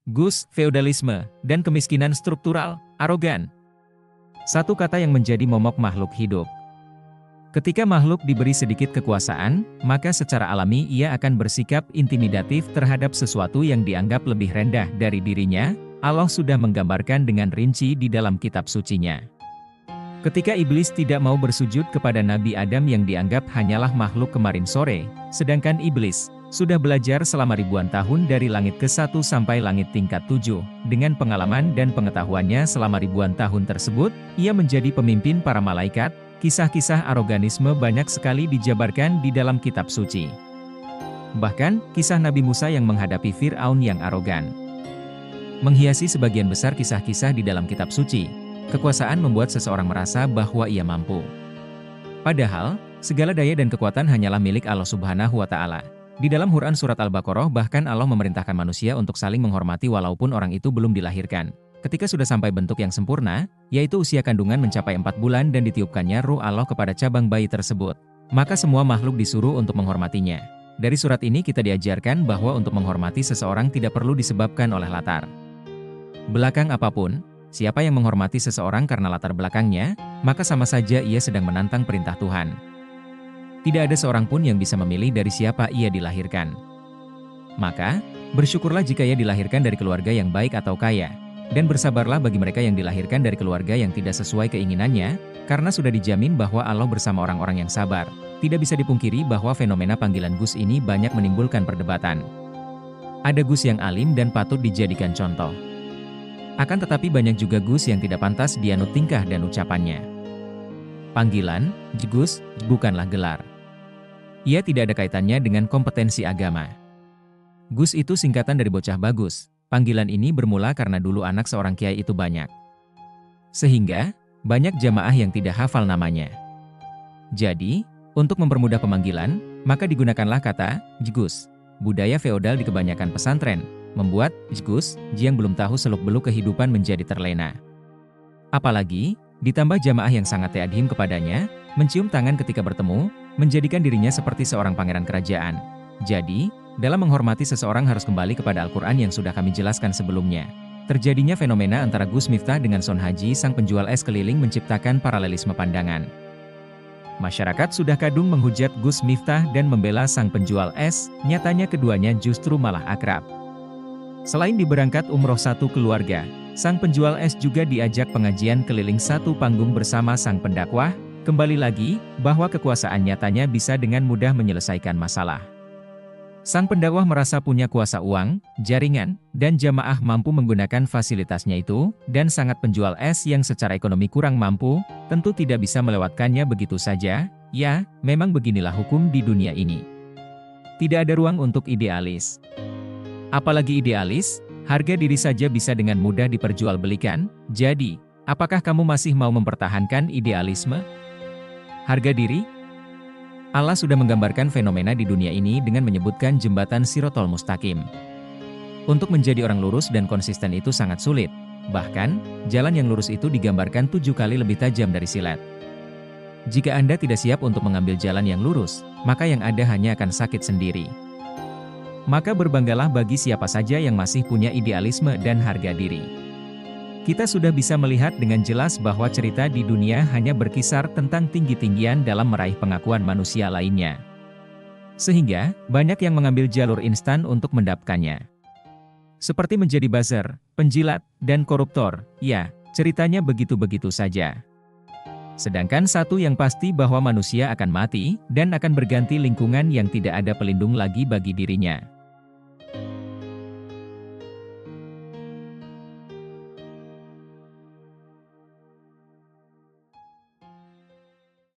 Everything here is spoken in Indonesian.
Gus, feodalisme, dan kemiskinan struktural, arogan. Satu kata yang menjadi momok makhluk hidup. Ketika makhluk diberi sedikit kekuasaan, maka secara alami ia akan bersikap intimidatif terhadap sesuatu yang dianggap lebih rendah dari dirinya. Allah sudah menggambarkan dengan rinci di dalam kitab sucinya. Ketika iblis tidak mau bersujud kepada Nabi Adam yang dianggap hanyalah makhluk kemarin sore, sedangkan iblis sudah belajar selama ribuan tahun dari langit ke-1 sampai langit tingkat 7. Dengan pengalaman dan pengetahuannya selama ribuan tahun tersebut, ia menjadi pemimpin para malaikat. Kisah-kisah aroganisme banyak sekali dijabarkan di dalam kitab suci. Bahkan, kisah Nabi Musa yang menghadapi Fir'aun yang arogan menghiasi sebagian besar kisah-kisah di dalam kitab suci. Kekuasaan membuat seseorang merasa bahwa ia mampu. Padahal, segala daya dan kekuatan hanyalah milik Allah Subhanahu wa Ta'ala. Di dalam Quran surat Al-Baqarah bahkan Allah memerintahkan manusia untuk saling menghormati walaupun orang itu belum dilahirkan. Ketika sudah sampai bentuk yang sempurna, yaitu usia kandungan mencapai 4 bulan dan ditiupkannya ruh Allah kepada cabang bayi tersebut, maka semua makhluk disuruh untuk menghormatinya. Dari surat ini kita diajarkan bahwa untuk menghormati seseorang tidak perlu disebabkan oleh latar belakang apapun. Siapa yang menghormati seseorang karena latar belakangnya, maka sama saja ia sedang menantang perintah Tuhan. Tidak ada seorang pun yang bisa memilih dari siapa ia dilahirkan. Maka, bersyukurlah jika ia dilahirkan dari keluarga yang baik atau kaya. Dan bersabarlah bagi mereka yang dilahirkan dari keluarga yang tidak sesuai keinginannya, karena sudah dijamin bahwa Allah bersama orang-orang yang sabar. Tidak bisa dipungkiri bahwa fenomena panggilan Gus ini banyak menimbulkan perdebatan. Ada Gus yang alim dan patut dijadikan contoh. Akan tetapi banyak juga Gus yang tidak pantas dianut tingkah dan ucapannya. Panggilan, Gus, bukanlah gelar. Ia tidak ada kaitannya dengan kompetensi agama. Gus itu singkatan dari bocah bagus. Panggilan ini bermula karena dulu anak seorang kiai itu banyak. Sehingga, banyak jamaah yang tidak hafal namanya. Jadi, untuk mempermudah pemanggilan, maka digunakanlah kata, Gus. Budaya feodal di kebanyakan pesantren, membuat, Gus, yang belum tahu seluk-beluk kehidupan menjadi terlena. Apalagi, ditambah jamaah yang sangat ta'adhim kepadanya, mencium tangan ketika bertemu, menjadikan dirinya seperti seorang pangeran kerajaan. Jadi, dalam menghormati seseorang harus kembali kepada Al-Quran yang sudah kami jelaskan sebelumnya. Terjadinya fenomena antara Gus Miftah dengan Son Haji sang penjual es keliling menciptakan paralelisme pandangan. Masyarakat sudah kadung menghujat Gus Miftah dan membela sang penjual es, nyatanya keduanya justru malah akrab. Selain diberangkat umroh satu keluarga, sang penjual es juga diajak pengajian keliling satu panggung bersama sang pendakwah. Kembali lagi, bahwa kekuasaan nyatanya bisa dengan mudah menyelesaikan masalah. Sang pendakwah merasa punya kuasa uang, jaringan, dan jamaah mampu menggunakan fasilitasnya itu, dan sangat penjual es yang secara ekonomi kurang mampu, tentu tidak bisa melewatkannya begitu saja. Ya, memang beginilah hukum di dunia ini. Tidak ada ruang untuk idealis. Apalagi idealis, harga diri saja bisa dengan mudah diperjualbelikan. Jadi, apakah kamu masih mau mempertahankan idealisme? Harga diri? Allah sudah menggambarkan fenomena di dunia ini dengan menyebutkan jembatan Shirotol Mustaqim. Untuk menjadi orang lurus dan konsisten itu sangat sulit. Bahkan, jalan yang lurus itu digambarkan 7 kali lebih tajam dari silet. Jika Anda tidak siap untuk mengambil jalan yang lurus, maka yang ada hanya akan sakit sendiri. Maka berbanggalah bagi siapa saja yang masih punya idealisme dan harga diri. Kita sudah bisa melihat dengan jelas bahwa cerita di dunia hanya berkisar tentang tinggi-tinggian dalam meraih pengakuan manusia lainnya. Sehingga, banyak yang mengambil jalur instan untuk mendapatkannya. Seperti menjadi buzzer, penjilat, dan koruptor, ya, ceritanya begitu-begitu saja. Sedangkan satu yang pasti bahwa manusia akan mati, dan akan berganti lingkungan yang tidak ada pelindung lagi bagi dirinya.